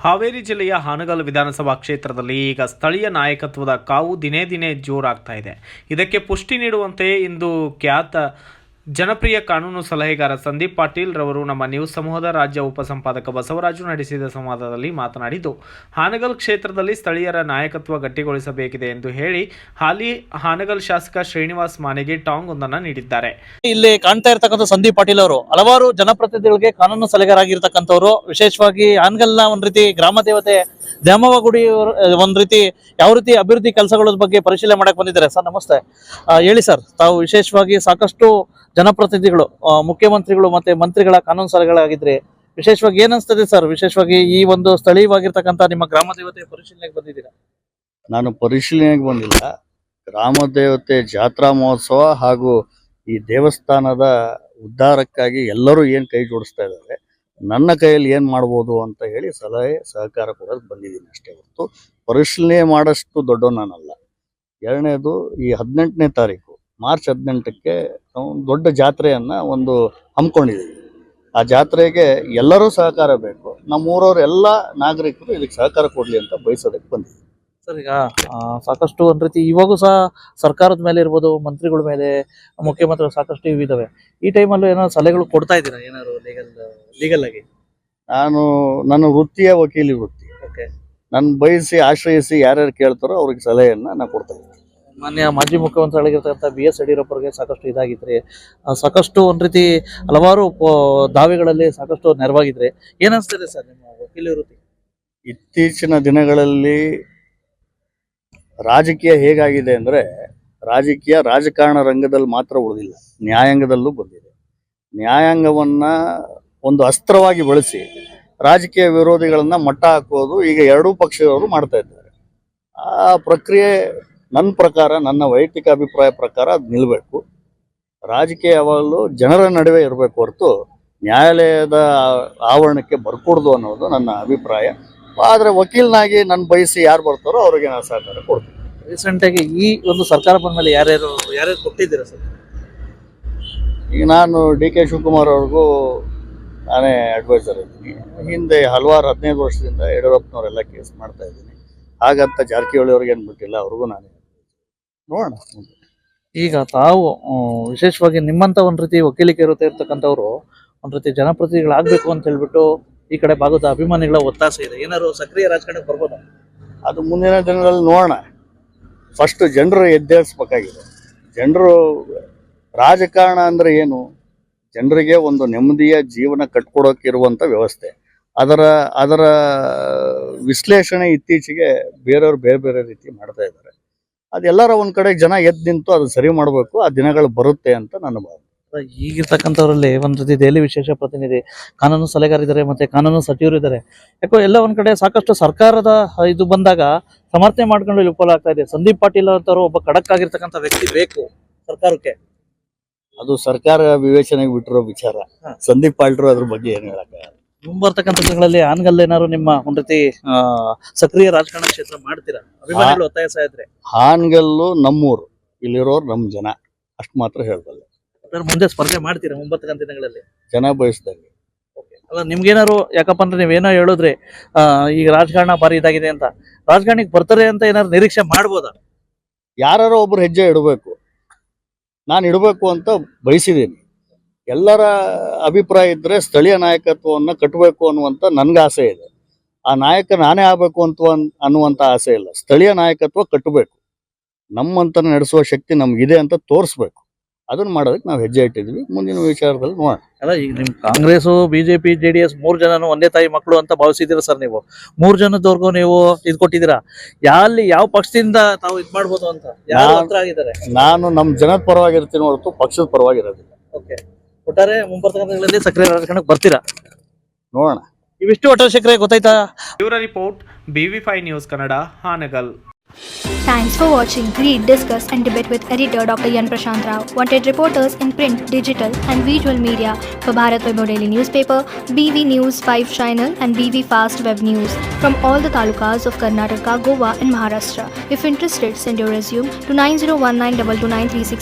ಹಾವೇರಿ ಜಿಲ್ಲೆಯ ಹಾನಗಲ್ ವಿಧಾನಸಭಾ ಕ್ಷೇತ್ರದಲ್ಲಿ ಈಗ ಸ್ಥಳೀಯ ನಾಯಕತ್ವದ ಕಾವು ದಿನೇ ದಿನೇ ಜೋರಾಗ್ತಾ ಇದೆ. ಇದಕ್ಕೆ ಪುಷ್ಟಿ ನೀಡುವಂತೆ ಇಂದು ಖ್ಯಾತ ಜನಪ್ರಿಯ ಕಾನೂನು ಸಲಹೆಗಾರ ಸಂದೀಪ್ ಪಾಟೀಲ್ ರವರು ನಮ್ಮ ನ್ಯೂಸ್ ಸಮೂಹದ ರಾಜ್ಯ ಉಪಸಂಪಾದಕ ಬಸವರಾಜು ನಡೆಸಿದ ಸಂವಾದದಲ್ಲಿ ಮಾತನಾಡಿದ್ದು, ಹಾನಗಲ್ ಕ್ಷೇತ್ರದಲ್ಲಿ ಸ್ಥಳೀಯರ ನಾಯಕತ್ವ ಗಟ್ಟಿಗೊಳಿಸಬೇಕಿದೆ ಎಂದು ಹೇಳಿ ಹಾಲಿ ಹಾನಗಲ್ ಶಾಸಕ ಶ್ರೀನಿವಾಸ್ ಮಾನೆಗೆ ಟಾಂಗ್ ಒಂದನ್ನು ನೀಡಿದ್ದಾರೆ. ಇಲ್ಲಿ ಕಾಣ್ತಾ ಇರತಕ್ಕಂಥ ಸಂದೀಪ್ ಪಾಟೀಲ್ ಅವರು ಹಲವಾರು ಜನಪ್ರತಿನಿಧಿಗಳಿಗೆ ಕಾನೂನು ಸಲಹೆಗಾರಾಗಿರ್ತಕ್ಕಂಥವ್ರು. ವಿಶೇಷವಾಗಿ ಹಾನಗಲ್ನ ಒಂದು ರೀತಿ ಗ್ರಾಮ ದೇವತೆ ದ್ಯಾಮವ್ವ ಗುಡಿ ಒಂದ್ ರೀತಿ ಯಾವ ರೀತಿ ಅಭಿವೃದ್ಧಿ ಕೆಲಸಗಳ ಬಗ್ಗೆ ಪರಿಶೀಲನೆ ಮಾಡಕ್ ಬಂದಿದ್ದಾರೆ. ಸರ್ ನಮಸ್ತೆ, ಹೇಳಿ ಸರ್, ತಾವು ವಿಶೇಷವಾಗಿ ಸಾಕಷ್ಟು ಜನಪ್ರತಿನಿಧಿಗಳು, ಮುಖ್ಯಮಂತ್ರಿಗಳು ಮತ್ತೆ ಮಂತ್ರಿಗಳ ಕಾನೂನು ಸಲಹೆಗಳಾಗಿದ್ರೆ ವಿಶೇಷವಾಗಿ ಏನ್ ಅನ್ಸ್ತದೆ ಸರ್? ವಿಶೇಷವಾಗಿ ಈ ಒಂದು ಸ್ಥಳೀಯವಾಗಿರ್ತಕ್ಕಂಥ ನಿಮ್ಮ ಗ್ರಾಮ ದೇವತೆ ಪರಿಶೀಲನೆಗೆ ಬಂದಿದ್ದೀರಾ? ನಾನು ಪರಿಶೀಲನೆಗೆ ಬಂದಿಲ್ಲ. ಗ್ರಾಮ ದೇವತೆ ಜಾತ್ರಾ ಮಹೋತ್ಸವ ಹಾಗೂ ಈ ದೇವಸ್ಥಾನದ ಉದ್ಧಾರಕ್ಕಾಗಿ ಎಲ್ಲರೂ ಏನ್ ಕೈ ಜೋಡಿಸ್ತಾ ಇದ್ದಾರೆ, ನನ್ನ ಕೈಯಲ್ಲಿ ಏನ್ ಮಾಡ್ಬೋದು ಅಂತ ಹೇಳಿ ಸಲಹೆ ಸಹಕಾರ ಕೊಡೋಕೆ ಬಂದಿದ್ದೀನಿ ಅಷ್ಟೇ ಹೊರತು ಪರಿಶೀಲನೆ ಮಾಡಷ್ಟು ದೊಡ್ಡವ ನಾನಲ್ಲ. ಎರಡನೇದು, ಈ 18ನೇ ತಾರೀಕು ಮಾರ್ಚ್ 18ಕ್ಕೆ ದೊಡ್ಡ ಜಾತ್ರೆಯನ್ನ ಒಂದು ಹಮ್ಮಿಕೊಂಡಿದ್ದೀವಿ. ಆ ಜಾತ್ರೆಗೆ ಎಲ್ಲರೂ ಸಹಕಾರ ಬೇಕು. ನಮ್ಮೂರವ್ರ ಎಲ್ಲ ನಾಗರಿಕರು ಇದಕ್ಕೆ ಸಹಕಾರ ಕೊಡ್ಲಿ ಅಂತ ಬಯಸೋದಕ್ಕೆ ಬಂದಿದ್ದೀವಿ. ಸರ್, ಈಗ ಸಾಕಷ್ಟು ಒಂದ್ ರೀತಿ ಇವಾಗೂ ಸಹ ಸರ್ಕಾರದ ಮೇಲೆ ಇರ್ಬೋದು, ಮಂತ್ರಿಗಳ ಮೇಲೆ, ಮುಖ್ಯಮಂತ್ರಿಗಳು ಸಾಕಷ್ಟು ಇವಿದಾವೆ. ಈ ಟೈಮಲ್ಲೂ ಏನೋ ಸಲಹೆಗಳು ಕೊಡ್ತಾ ಇದ್ದೀರಾ ಏನಾದ್ರು ಲೀಗಲ್ ಆಗಿ? ನಾನು ನನ್ನ ವೃತ್ತಿಯ ವಕೀಲಿ ವೃತ್ತಿ. ನನ್ನ ಬಯಸಿ ಆಶ್ರಯಿಸಿ ಯಾರ್ಯಾರು ಕೇಳ್ತಾರೋ ಅವ್ರಿಗೆ ಸಲಹೆಯನ್ನ ನಾನು ಕೊಡ್ತಾ ಇದ್ದೀನಿ. ಮಾನ್ಯ ಮಾಜಿ ಮುಖ್ಯಮಂತ್ರಿಗಳಿರ್ತಕ್ಕಂಥ BS ಯಡಿಯೂರಪ್ಪರಿಗೆ ಸಾಕಷ್ಟು ಇದಾಗಿದ್ರೆ, ಸಾಕಷ್ಟು ಒಂದ್ ರೀತಿ ಹಲವಾರು ದಾವೆಗಳಲ್ಲಿ ಸಾಕಷ್ಟು ನೆರವಾಗಿದ್ರೆ, ಏನಿಸ್ತದೆ ಸರ್ ನಿಮ್ಮ ವಕೀಲಿ ವೃತ್ತಿ? ಇತ್ತೀಚಿನ ದಿನಗಳಲ್ಲಿ ರಾಜಕೀಯ ಹೇಗಾಗಿದೆ ಅಂದ್ರೆ, ರಾಜಕಾರಣ ರಂಗದಲ್ಲಿ ಮಾತ್ರ ಉಳಿದಿಲ್ಲ, ನ್ಯಾಯಾಂಗದಲ್ಲೂ ಬಂದಿದೆ. ನ್ಯಾಯಾಂಗವನ್ನ ಒಂದು ಅಸ್ತ್ರವಾಗಿ ಬಳಸಿ ರಾಜಕೀಯ ವಿರೋಧಿಗಳನ್ನ ಮಟ್ಟ ಹಾಕೋದು ಈಗ ಎರಡೂ ಪಕ್ಷದವರು ಮಾಡ್ತಾ ಇದ್ದಾರೆ. ಆ ಪ್ರಕ್ರಿಯೆ ನನ್ನ ಪ್ರಕಾರ, ನನ್ನ ವೈಯಕ್ತಿಕ ಅಭಿಪ್ರಾಯ ಪ್ರಕಾರ ಅದು ನಿಲ್ಲಬೇಕು. ರಾಜಕೀಯ ಯಾವಾಗಲೂ ಜನರ ನಡುವೆ ಇರಬೇಕು ಹೊರತು ನ್ಯಾಯಾಲಯದ ಆವರಣಕ್ಕೆ ಬರ್ಕೊಡ್ದು ಅನ್ನೋದು ನನ್ನ ಅಭಿಪ್ರಾಯ. ಆದರೆ ವಕೀಲನಾಗಿ ನನ್ನ ಬಯಸಿ ಯಾರು ಬರ್ತಾರೋ ಅವ್ರಿಗೆ ನಾನು ಸಹಕಾರ ಕೊಡ್ತೀನಿ. ರೀಸೆಂಟಾಗಿ ಈ ಒಂದು ಸರ್ಕಾರ ಬಂದ ಮೇಲೆ ಯಾರ್ಯಾರು ಕೊಟ್ಟಿದ್ದೀರಾ ಸರ್? ಈಗ ನಾನು DK ಶಿವಕುಮಾರ್ ಅವ್ರಿಗೂ ನಾನೇ ಅಡ್ವೈಸರ್ ಇದ್ದೀನಿ. ಹಿಂದೆ ಹಲವಾರು 15 ವರ್ಷದಿಂದ ಯಡಿಯೂರಪ್ಪನವರೆಲ್ಲ ಕೇಸ್ ಮಾಡ್ತಾ ಇದ್ದೀನಿ. ಹಾಗಂತ ಜಾರಕಿಹೊಳಿ ಅವ್ರಿಗೆ ಏನು ಬಿಟ್ಟಿಲ್ಲ, ಅವ್ರಿಗೂ ನಾನೇ ನೋಡೋಣ. ಈಗ ತಾವು ವಿಶೇಷವಾಗಿ ನಿಮ್ಮಂತ ಒಂದ್ ರೀತಿ ವಕೀಲಿಕೆ ಇರ್ತಕ್ಕಂಥವ್ರು ಒಂದ್ ರೀತಿ ಜನಪ್ರತಿನಿಧಿಗಳಾಗಬೇಕು ಅಂತ ಹೇಳ್ಬಿಟ್ಟು ಈ ಕಡೆ ಭಾಗದ ಅಭಿಮಾನಿಗಳ ಒತ್ತಾಸೆ ಇದೆ. ಏನಾದ್ರು ಸಕ್ರಿಯ ರಾಜಕಾರಣಕ್ಕೆ ಬರ್ಬೋದಾ? ಅದು ಮುಂದಿನ ದಿನಗಳಲ್ಲಿ ನೋಡೋಣ. ಫಸ್ಟ್ ಜನರು ಎದ್ದೇಳಿಸ್ಬೇಕಾಗಿದೆ. ಜನರು ರಾಜಕಾರಣ ಅಂದ್ರೆ ಏನು, ಜನರಿಗೆ ಒಂದು ನೆಮ್ಮದಿಯ ಜೀವನ ಕಟ್ಕೊಡೋಕಿರುವಂಥ ವ್ಯವಸ್ಥೆ. ಅದರ ವಿಶ್ಲೇಷಣೆ ಇತ್ತೀಚೆಗೆ ಬೇರೆಯವ್ರು ಬೇರೆ ಬೇರೆ ರೀತಿ ಮಾಡ್ತಾ ಇದ್ದಾರೆ. ಅದೆಲ್ಲರ ಒಂದ್ ಕಡೆ ಜನ ಎದ್ದು ನಿಂತು ಅದು ಸರಿ ಮಾಡಬೇಕು. ಆ ದಿನಗಳು ಬರುತ್ತೆ ಅಂತ ನನ್ನ ಭಾವನೆ. ಈಗಿರ್ತಕ್ಕಂಥವ್ರಲ್ಲಿ ಒಂದ್ ರೀತಿ ದೆಹಲಿ ವಿಶೇಷ ಪ್ರತಿನಿಧಿ, ಕಾನೂನು ಸಲಹೆಗಾರಿದ್ದಾರೆ, ಮತ್ತೆ ಕಾನೂನು ಸಚಿವರು ಇದ್ದಾರೆ. ಯಾಕೋ ಎಲ್ಲ ಒಂದ್ ಕಡೆ ಸಾಕಷ್ಟು ಸರ್ಕಾರದ ಇದು ಬಂದಾಗ ಸಮರ್ಥನೆ ಮಾಡ್ಕೊಂಡು ವಿಫಲ ಆಗ್ತಾ ಇದೆ. ಸಂದೀಪ್ ಪಾಟೀಲ್ ಅಂತವರು ಒಬ್ಬ ಖಡಕ್ ಆಗಿರ್ತಕ್ಕಂಥ ವ್ಯಕ್ತಿ ಬೇಕು ಸರ್ಕಾರಕ್ಕೆ. ಅದು ಸರ್ಕಾರ ವಿವೇಚನೆಗೆ ಬಿಟ್ಟಿರೋ ವಿಚಾರ. ಸಂದೀಪ್ ಪಾಟೀಲ್ ಅದ್ರ ಬಗ್ಗೆ ಏನು ಹೇಳಕ್ಕಾಗಲ್ಲ. ಮುಂಬರ್ತಕ್ಕಂಥ ದಿನಗಳಲ್ಲಿ ಹಾನಗಲ್ ಏನಾದ್ರು ನಿಮ್ಮ ಒಂದ್ ರೀತಿ ಸಕ್ರಿಯ ರಾಜಕಾರಣ ಕ್ಷೇತ್ರ ಮಾಡ್ತೀರಾ? ಅಭಿಮಾನಿಗಳು ಒತ್ತಾಯ ಇದ್ರೆ ಹಾನಗಲ್ಲು ನಮ್ಮೂರು, ಇಲ್ಲಿರೋರು ನಮ್ ಜನ, ಅಷ್ಟು ಮಾತ್ರ ಹೇಳ್ಬಲ್ಲ. ಮುಂದೆ ಸ್ಪರ್ಧೆ ಮಾಡ್ತೀರಾ ಮುಂಬರ್ತಕ್ಕಂಥ ದಿನಗಳಲ್ಲಿ? ಜನ ಬಯಸ್ದಂಗೆ. ಅಲ್ಲ, ನಿಮ್ಗೇನಾದ್ರು ಯಾಕಪ್ಪ ಅಂದ್ರೆ ನೀವೇನೋ ಹೇಳಿದ್ರೆ ಈಗ ರಾಜಕಾರಣ ಭಾರಿ ಇದಾಗಿದೆ ಅಂತ, ರಾಜಕಾರಣಕ್ಕೆ ಬರ್ತಾರೆ ಅಂತ ಏನಾದ್ರು ನಿರೀಕ್ಷೆ ಮಾಡ್ಬೋದಾ? ಯಾರು ಒಬ್ರು ಹೆಜ್ಜೆ ಇಡಬೇಕು, ನಾನು ಇಡಬೇಕು ಅಂತ ಬಯಸಿದ್ದೀನಿ. ಎಲ್ಲರ ಅಭಿಪ್ರಾಯ ಇದ್ರೆ ಸ್ಥಳೀಯ ನಾಯಕತ್ವವನ್ನು ಕಟ್ಟಬೇಕು ಅನ್ನುವಂಥ ನನ್ಗೆ ಆಸೆ ಇದೆ. ಆ ನಾಯಕ ನಾನೇ ಆಗಬೇಕು ಅನ್ನುವಂಥ ಆಸೆ ಇಲ್ಲ. ಸ್ಥಳೀಯ ನಾಯಕತ್ವ ಕಟ್ಟಬೇಕು, ನಮ್ಮಂತ ನಡೆಸುವ ಶಕ್ತಿ ನಮ್ಗಿದೆ ಅಂತ ತೋರಿಸ್ಬೇಕು. ಅದನ್ನ ಮಾಡೋದಕ್ಕೆ ನಾವು ಹೆಜ್ಜೆ ಇಟ್ಟಿದ್ವಿ. ಮುಂದಿನ ವಿಚಾರದಲ್ಲಿ ನೋಡೋಣ. ಅಲ್ಲ, ಈಗ ನಿಮ್ ಕಾಂಗ್ರೆಸ್, BJP, JDS 3 ಜನನು ಒಂದೇ ತಾಯಿ ಮಕ್ಕಳು ಅಂತ ಭಾವಿಸಿದ್ದೀರಾ ಸರ್ ನೀವು? 3 ಜನದವರೆಗೂ ನೀವು ಇದು ಕೊಟ್ಟಿದ್ದೀರಾ. ಯಾವ ಪಕ್ಷದಿಂದ ತಾವು ಇದು ಮಾಡ್ಬೋದು ಅಂತ ಯಾರು ಹತ್ರ ಆಗಿದ್ದಾರೆ? ನಾನು ನಮ್ಮ ಜನದ ಪರವಾಗಿರ್ತೀನಿ ಹೊರತು ಪಕ್ಷದ ಪರವಾಗಿರೋದಿಲ್ಲ. ಓಕೆ, ಒಟ್ಟಾರೆ ಮುಂಬರ್ತಕ್ಕಂಥ ದಿನಗಳಲ್ಲಿ ಸಕ್ರಿಯ ರಾಜಕಾರಣಕ್ಕೆ ಬರ್ತೀರಾ? ನೋಡೋಣ. ಇವಿಷ್ಟು ಒಟ್ಟಾರೆ ಶೇಖರೆ ಗೊತ್ತಾಯ್ತಾ? ಇವರ report BV5 news Kannada, Hangal. Thanks for watching. Read, discuss and debate with editor Dr. Yan Prashant Rao. Wanted reporters in print, digital and visual media for Bharat Vaibhav Daily Newspaper, BV News 5 Channel and BV Fast Web News from all the talukas of Karnataka, Goa and Maharashtra. If interested, send your resume to 9019229369.